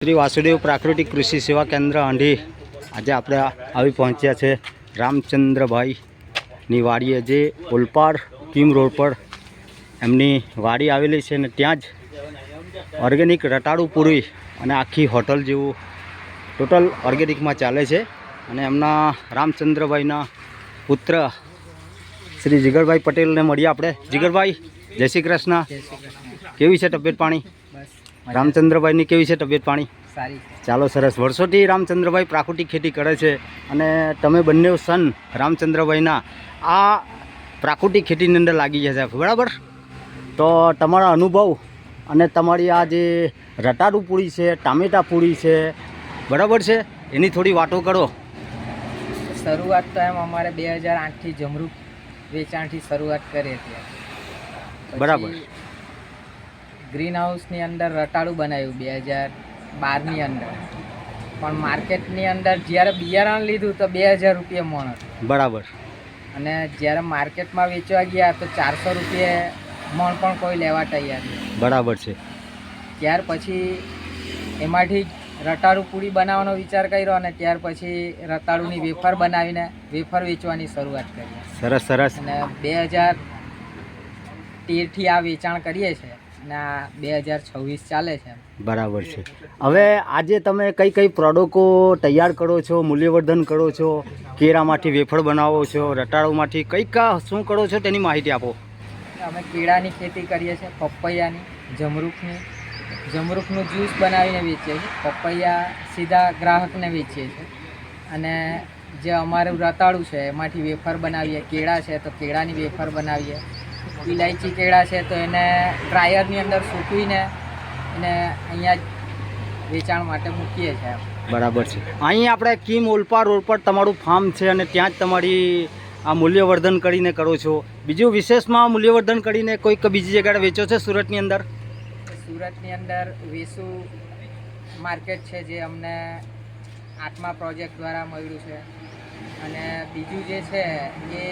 શ્રી વાસુદેવ પ્રાકૃતિક કૃષિ સેવા કેન્દ્ર આંધી આજે આપણે આવી પહોંચ્યા છે રામચંદ્રભાઈની વાડીએ, જે ઓલપાડ કીમ રોડ પર એમની વાડી આવેલી છે ને ત્યાં જ ઓર્ગેનિક રટાળુ પૂરી અને આખી હોટલ જેવું ટોટલ ઓર્ગેનિકમાં ચાલે છે. અને એમના રામચંદ્રભાઈના પુત્ર શ્રી જીગરભાઈ પટેલને મળીએ આપણે. જીગરભાઈ, જય શ્રી કૃષ્ણ. કેવી છે તબિયત પાણી? રામચંદ્રભાઈની કેવી છે તબિયત પાણી? સારી. ચાલો, સરસ. વર્ષોથી રામચંદ્રભાઈ પ્રાકૃતિક ખેતી કરે છે અને તમે બંને સન રામચંદ્રભાઈના આ પ્રાકૃતિક ખેતીની અંદર લાગી ગયા છે, બરાબર? તો તમારા અનુભવ અને તમારી આ જે રટાડુ પૂરી છે, ટામેટા પૂરી છે, બરાબર છે, એની થોડી વાતો કરો. શરૂઆત તો એમ અમારે 2008થી જમરૂક વેચાણથી શરૂઆત કરી હતી. બરાબર. ગ્રીન હાઉસની અંદર રટાડું બનાવ્યું 2012ની અંદર, પણ માર્કેટની અંદર જ્યારે બિયારણ લીધું તો 2000 રૂપિયા મણ હતું. બરાબર. અને જ્યારે માર્કેટમાં વેચવા ગયા તો 400 રૂપિયા મણ પણ કોઈ લેવા તૈયાર નહીં. બરાબર છે. ત્યાર પછી એમાંથી રટાડું પૂરી બનાવવાનો વિચાર કર્યો અને ત્યાર પછી રતાળુની વેફર બનાવીને વેફર વેચવાની શરૂઆત કરી. સરસ સરસ. અને 2013થી આ વેચાણ કરીએ છીએ અને આ 2026 ચાલે છે. બરાબર છે. હવે આજે તમે કઈ કઈ પ્રોડક્ટો તૈયાર કરો છો, મૂલ્યવર્ધન કરો છો? કેળામાંથી વેફર બનાવો છો, રટાળુમાંથી કઈ શું કરો છો તેની માહિતી આપો. અમે કેળાની ખેતી કરીએ છીએ, પપૈયાની, જમરૂખનું જ્યુસ બનાવીને વેચીએ છીએ. પપૈયા સીધા ગ્રાહકને વેચીએ છીએ. અને જે અમારું રતાળું છે એમાંથી વેફર બનાવીએ. કેળા છે તો કેળાની વેફર બનાવીએ. ઇલાયચી કેળા છે તો એને ડ્રાયરની અંદર સૂકવીને એને અહીંયા જ વેચાણ માટે મૂકીએ છીએ. બરાબર છે. અહીં આપણે કીમ ઓલપાડ રોડ પર તમારું ફાર્મ છે અને ત્યાં જ તમારી આ મૂલ્યવર્ધન કરીને કરો છો. બીજું વિશેષમાં મૂલ્યવર્ધન કરીને કોઈક બીજી જગ્યાએ વેચો છો સુરતની અંદર? સુરતની અંદર વેસુ માર્કેટ છે જે અમને આત્મા પ્રોજેક્ટ દ્વારા મળ્યું છે. અને બીજું જે છે એ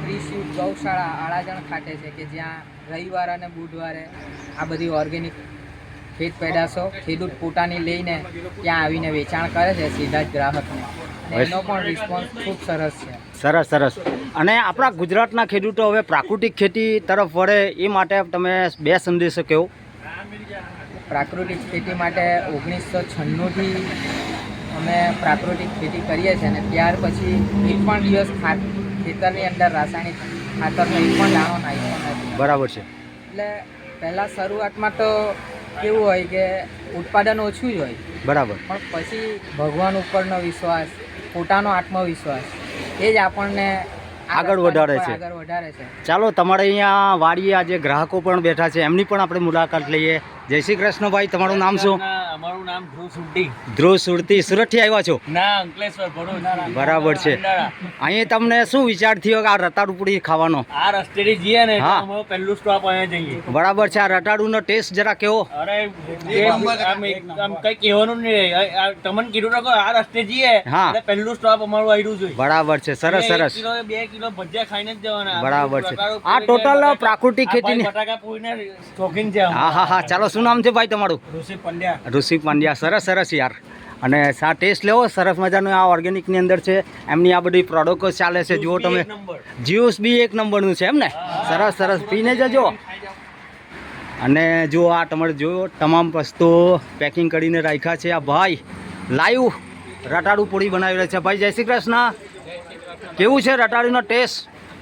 ત્રિશુલ ગૌશાળા આળાજણ ખાતે છે કે જ્યાં રવિવાર અને બુધવારે આ બધી ઓર્ગેનિક ખેત પેદાશો ખેડૂત પોતાની લઈને ત્યાં આવીને વેચાણ કરે છે સીધા જ ગ્રાહકને. અને એનો પણ રિસ્પોન્સ ખૂબ સરસ છે. સરસ સરસ. અને આપણા ગુજરાતના ખેડૂતો હવે પ્રાકૃતિક ખેતી તરફ વળે એ માટે તમે બે સંદેશો કહો. પ્રાકૃતિક ખેતી માટે 1996થી અમે પ્રાકૃતિક ખેતી કરીએ છીએ અને ત્યાર પછી એક પણ દિવસ ખેતરની અંદર રાસાયણિક ખાતરનો એક પણ દાણો નાખ્યો નથી. બરાબર છે. એટલે પહેલાં શરૂઆતમાં તો કેવું હોય કે ઉત્પાદન ઓછું જ હોય. બરાબર. પણ પછી ભગવાન ઉપરનો વિશ્વાસ, પોતાનો આત્મવિશ્વાસ એ જ આપણને આગળ વધારે છે. ચાલો, તમારે અહીંયા વાડીએ આજે ગ્રાહકો પણ બેઠા છે, એમની પણ આપણે મુલાકાત લઈએ. જય શ્રી કૃષ્ણ ભાઈ, તમારું નામ શું? અમારું નામ ધ્રુવ સુરતી. ધ્રુવ સુરતી. સુરતથી આવ્યા છો? ના, અંકલેશ્વર, ભરૂચ. બરાબર છે. અહીં તમને શું વિચાર થયો કે આ રતાડુ પૂરી ખાવાનો? આ રસ્તેથી જઈએ ને હા, અમારું પહેલું સ્ટોપ અહીંયા જઈએ. બરાબર છે. આ રટાડુનો ટેસ્ટ જરા કેવો? અરે આમ કઈ કહેવાનું નહીં. તમને કીધું ને આ રસ્તે જઈએ હા, એટલે પહેલું સ્ટોપ અમારું આવ્યું જોઈએ. બરાબર છે. સરસ સરસ. 2 કિલો ભજીયા ખાઈને જ જવાના. બરાબર છે. આ ટોટલ પ્રાકૃતિક ખેતીની બટાકા પૂરીને શોખીન છે. હા હા હા. ચાલો, શું નામ છે ભાઈ તમારું? ઋષિ પંડ્યા. ઋષિ પાંડ્યા. સરસ સરસ યાર. અને સા ટેસ્ટ લેવો, સરસ મજાનું આ ઓર્ગેનિકની અંદર છે. એમની આ બધી પ્રોડક્ટો ચાલે છે. જુઓ તમે, જ્યુસ બી એક નંબરનું છે એમ ને? સરસ સરસ. પીને જજો. અને જો આ તમારે જો તમામ વસ્તુઓ પેકિંગ કરીને રાખ્યા છે. આ ભાઈ લાઈવ રટાડુ પૂરી બનાવી રહ્યા છે. ભાઈ, જય શ્રી કૃષ્ણ. કેવું છે રટાડુનો ટેસ્ટ?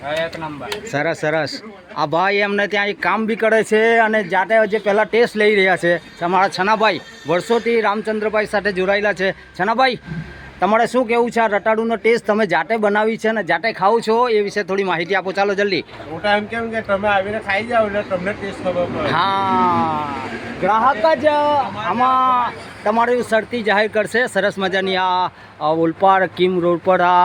એક નંબર. સરસ સરસ. આ ભાઈ એમને ત્યાં એક કામ બી કરે છે અને જાતે જે પહેલાં ટેસ્ટ લઈ રહ્યા છે. તમારા છનાભાઈ વર્ષોથી રામચંદ્રભાઈ સાથે જોડાયેલા છે. છનાભાઈ, તમારે શું કહેવું છે આ રટાડુનો ટેસ્ટ તમે જાતે બનાવી છે અને જાતે ખાવ છો એ વિશે થોડી માહિતી આપો. ચાલો જલ્દી. મોટા એમ કેમ કે તમે આવીને ખાઈ જાઓ એટલે તમને ટેસ્ટ ખબર પડે. હા, ગ્રાહક જ આમાં તમારી શરતી જાહેર કરશે. સરસ મજાની આ ઓલપાડ કીમ રોડ પર આ